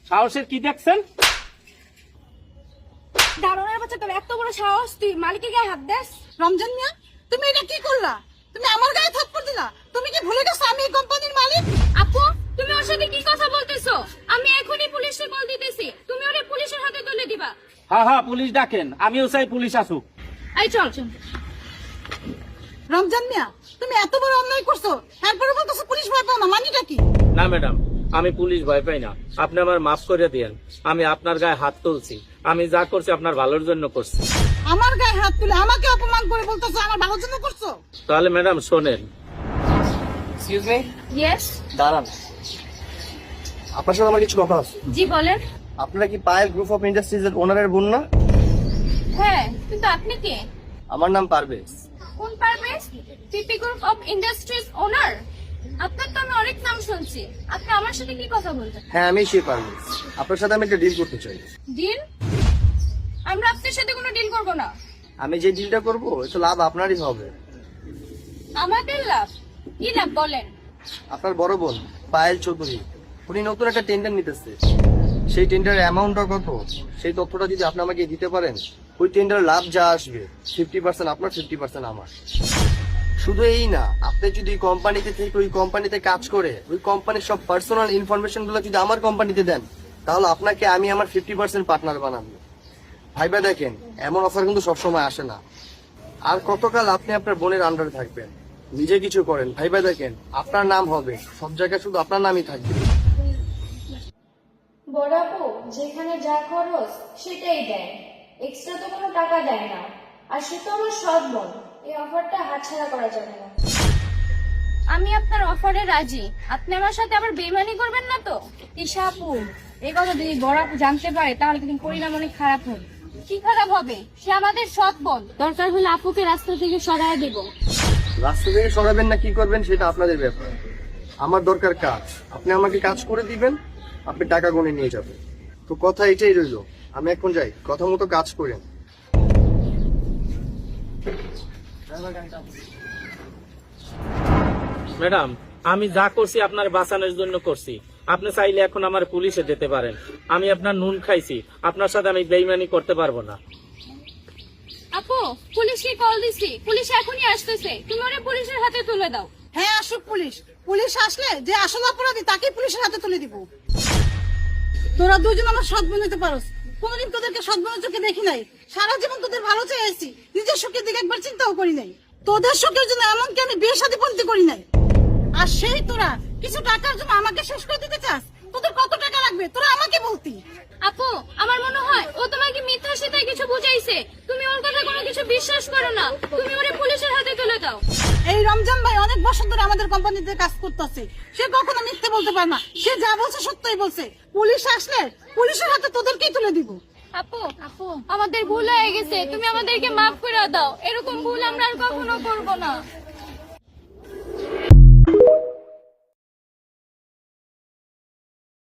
সাহসের কি দেখছেন? দারোয়ানের বাচ্চা, তোর এত বড় সাহস, তুই মালিকের গায়ে হাত দেস? রমজান মিয়া, তুমি এটা কি করলা? তুমি আমার গায়ে থাপ্পড় দিলা। তুমি কি ভুলে গেছো আমি এই কোম্পানির মালিক? আপু, তুমি ওর সাথে কি কথা বলতেছো? আমি এখনই পুলিশে কল দিতেছি, তুমি ওরে পুলিশের হাতে তুলে দিবা। হ্যাঁ হ্যাঁ, পুলিশ ডাকেন, আমিও চাই পুলিশ আসুক। এই চল চল। রমজান মিয়া, তুমি এত বড় অন্যায় করছো, তারপরে বলতেছো পুলিশ ভয় পাও না, মানিটা কি? না ম্যাডাম, আমি পুলিশ ভয় পাই না। আপনি আমার মাফ করে দিয়েন। আমি আপনার গায়ে হাত তুলছি, আমি যা করছি আপনার ভালোর জন্য করছি। আমার গায়ে হাত তুলে আমাকে অপমান করে বলতেছো আমার ভালোর জন্য করছো? তাহলে ম্যাডাম শোনেন। Excuse me, yes. দাঁড়ান, আপনার সাথে আমার কিছু কথা আছে। জি বলেন। আপনারা কি পায়েল গ্রুপ অফ ইন্ডাস্ট্রিজ এর ওনারের বোন না? হ্যাঁ, কিন্তু আপনি কে? আমার নাম পারভেজ। কোন পারভেজ? পিপি গ্রুপ অফ ইন্ডাস্ট্রিজ ওনার? আপনার তো আমি অনেক নাম শুনছি, আপনি আমার সাথে কি কথা বলতেন? হ্যাঁ, আমি সেই পারভেজ। আপনার সাথে আমি একটা ডিল করতে চাই। ডিল? আমরা আপনার সাথে কোনো ডিল করব না। আমি যে ডিলটা করব এটা লাভ আপনারই হবে। আমাদের লাভ? কি লাভ বলেন? আপনার বড় বোন পায়েল চৌধুরী, উনি নতুন একটা টেন্ডার নিতেছে। সেই টেন্ডারের অ্যামাউন্টটা কত, সেই তথ্যটা যদি আপনি আমাকে দিতে পারেন, ওই টেন্ডারের লাভ যা আসবে 50% আপনার, 50% আমার। শুধু এই না, আপনি যদি কোম্পানিতে থেকে ওই কোম্পানিতে কাজ করে ওই কোম্পানির সব পার্সোনাল ইনফরমেশন গুলো যদি আমার কোম্পানিতে দেন, তাহলে আপনাকে আমি আমার 50% পার্টনার বানাবো। ভাইবা দেখেন, এমন অফার কিন্তু সবসময় আসে না। আর কতকাল আপনি আপনার বোনের আন্ডারে থাকবেন? নিজে কিছু করেন, ভাইবা দেখেন, আপনার নাম হবে সব জায়গায়, শুধু আপনার নামই থাকবে। বড় আপু যেখানে যা খরচ সেটাই দেয়, এক্সট্রা তো কোনো টাকা দেয় না। আর সে তো আমার সৎ বোন, এই অফারটা হাতছাড়া করা যাবে না। আমি আপনার অফারে রাজি, আপনি আমার সাথে আবার বেইমানি করবেন না তো? ঈশা আপু, এই কথা যদি বড় আপু জানতে পারে তাহলে কিন্তু পরিণাম অনেক খারাপ হবে। কি খারাপ হবে? সে আমাদের সৎ বোন, দরকার হলে আপুকে রাস্তা থেকে সরায় দেব। রাস্তা থেকে সরাবেন না কি করবেন সেটা আপনাদের ব্যাপার। আমার দরকার কাজ, আপনি আমাকে কাজ করে দিবেন, আপনি টাকা গুনে নিয়ে যাবেন। তো কথা এটাই রইলো, আমি এখন যাই, কথা মতো কাজ করেন। ম্যাডাম, আমি যা করছি আপনার বাঁচানোর জন্য করছি। আপনি চাইলে এখন আমার পুলিশে যেতে পারেন। আমি আপনার নুন খাইছি, আপনার সাথে আমি বেইমানি করতে পারবো না। আপু, পুলিশকে কল দিছি, পুলিশ এখনই আসতেছে, তুমি ওরে পুলিশের হাতে তুলে দাও। হ্যাঁ, আসুক পুলিশ। পুলিশ আসলে যে আসল অপরাধী তাকে পুলিশের হাতে তুলে দিব। তোরা দুজন আমার সৎ বোন হতে পারোস, কোনদিন তোদেরকে সৎ বোনের চোখে দেখি নাই। সারা জীবন তোদের ভালো চেয়েছি, নিজের সুখের দিকে একবার চিন্তাও করি নাই। তোদের সুখের জন্য এমনকি আমি বিয়ে শাদী পন্থী করি নাই। আর সেই তোরা কিছু টাকার জন্য আমাকে শেষ করে দিতে চাস? তোদের কত টাকা লাগবে তোরা আমাকে বলতি। আপু, আমার মনে হয় ও তোমাকে মিথ্যা সেটাই কিছু বুঝাইছে, তুমি ওর কথা কোনো কিছু বিশ্বাস করো না, তুমি ওরে পুলিশের হাতে তুলে দাও। এই রমজান ভাই অনেক বছর ধরে আমাদের কোম্পানিতে কাজ করতেছে, সে কখনো মিথ্যে বলতে পারে না। সে যা বলছে সত্যই বলছে। পুলিশ আসলে পুলিশের হাতে তোদেরকেই তুলে দিব। আপু, আপু, আমাদের ভুল হয়ে গেছে, তুমি আমাদেরকে মাফ করে দাও, এরকম ভুল আমরা আর কখনো করবো না।